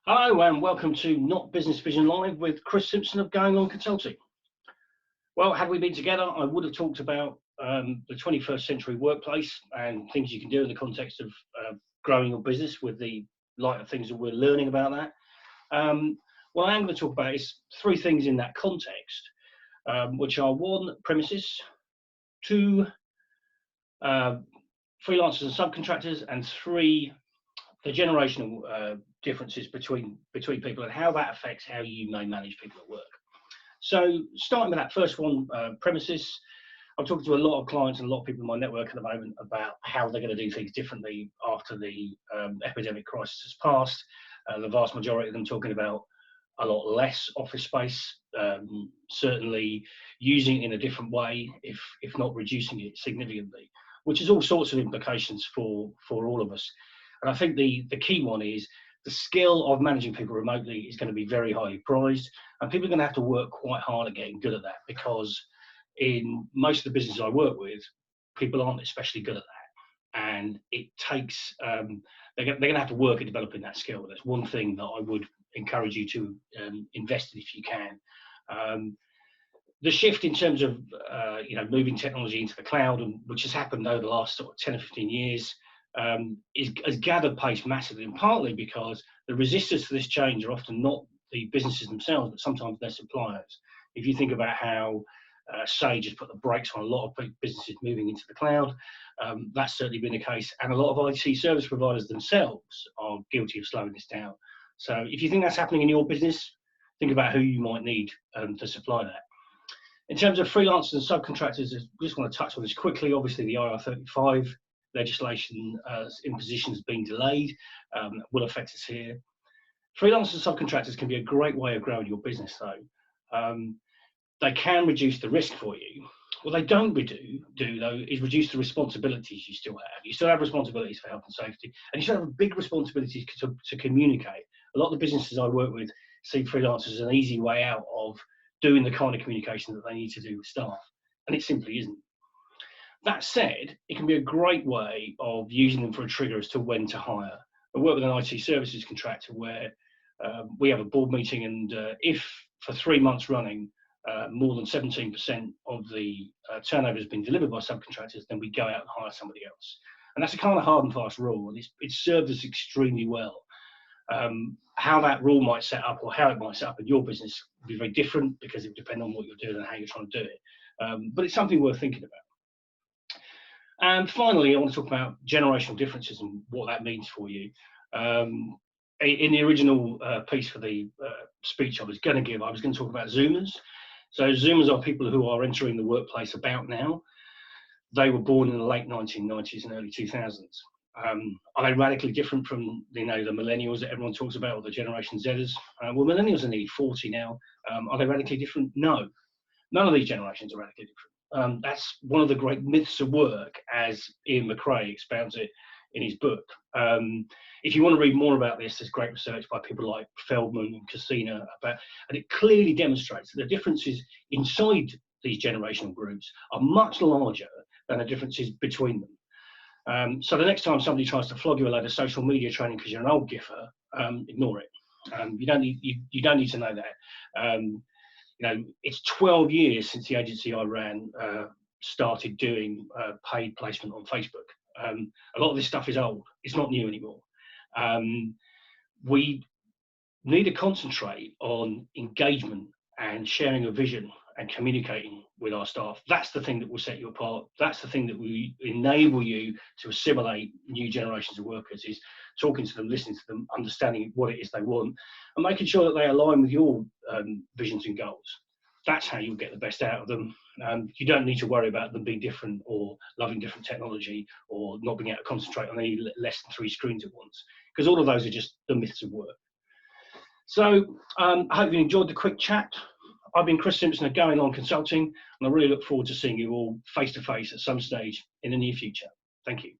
Hello and welcome to Not Business Vision Live with Chris Simpson of Going On Consulting. Well, had we been together, I would have talked about the 21st century workplace and things you can do in the context of growing your business with the light of things that we're learning about that. What I'm going to talk about is three things in that context, which are one, premises, two, freelancers and subcontractors, and three, the generational differences between people and how that affects how you may manage people at work. So starting with that first one, premises, I'm talking to a lot of clients and a lot of people in my network at the moment about how they're going to do things differently after the epidemic crisis has passed. The vast majority of them talking about a lot less office space, certainly using it in a different way, if not reducing it significantly, which has all sorts of implications for all of us. And I think the key one is the skill of managing people remotely is going to be very highly prized, and people are going to have to work quite hard at getting good at that, because in most of the businesses I work with, people aren't especially good at that, and it takes they're going to have to work at developing that skill. That's one thing that I would encourage you to invest in if you can. The shift in terms of moving technology into the cloud, and which has happened over the last sort of 10 or 15 years, has gathered pace massively, and partly because the resistors to this change are often not the businesses themselves, but sometimes their suppliers. If you think about how Sage has put the brakes on a lot of businesses moving into the cloud, that's certainly been the case, and a lot of IT service providers themselves are guilty of slowing this down. So if you think that's happening in your business, think about who you might need to supply that. In terms of freelancers and subcontractors, I just want to touch on this quickly. Obviously, the IR35 legislation imposition has been delayed, will affect us here. Freelancers and subcontractors can be a great way of growing your business, though. They can reduce the risk for you. What they don't do though, is reduce the responsibilities you still have. You still have responsibilities for health and safety, and you still have a big responsibility to communicate. A lot of the businesses I work with see freelancers as an easy way out of doing the kind of communication that they need to do with staff, and it simply isn't. That said, it can be a great way of using them for a trigger as to when to hire. I work with an IT services contractor where we have a board meeting, and if for 3 months running, more than 17% of the turnover has been delivered by subcontractors, then we go out and hire somebody else. And that's a kind of hard and fast rule, and it's served us extremely well. How that rule might set up, or how it might set up in your business, will be very different, because it will depend on what you're doing and how you're trying to do it. But it's something worth thinking about. And finally, I want to talk about generational differences and what that means for you. In the original piece for the speech I was going to give, I was going to talk about Zoomers. So Zoomers are people who are entering the workplace about now. They were born in the late 1990s and early 2000s. Are they radically different from the millennials that everyone talks about, or the Generation Zers? Well, millennials are nearly 40 now. Are they radically different? No. None of these generations are radically different. That's one of the great myths of work, as Ian McRae expounds it in his book. If you want to read more about this, there's great research by people like Feldman and Cassina and it clearly demonstrates that the differences inside these generational groups are much larger than the differences between them. So the next time somebody tries to flog you a load of social media training because you're an old giffer, ignore it. You don't need to know that. It's 12 years since the agency I ran started doing paid placement on Facebook. A lot of this stuff is old. It's not new anymore. We need to concentrate on engagement and sharing a vision and communicating with our staff. That's the thing that will set you apart. That's the thing that will enable you to assimilate new generations of workers, is talking to them, listening to them, understanding what it is they want, and making sure that they align with your visions and goals. That's how you'll get the best out of them. You don't need to worry about them being different, or loving different technology, or not being able to concentrate on any less than 3 screens at once, because all of those are just the myths of work. So I hope you enjoyed the quick chat. I've been Chris Simpson of Going On Consulting, and I really look forward to seeing you all face to face at some stage in the near future. Thank you.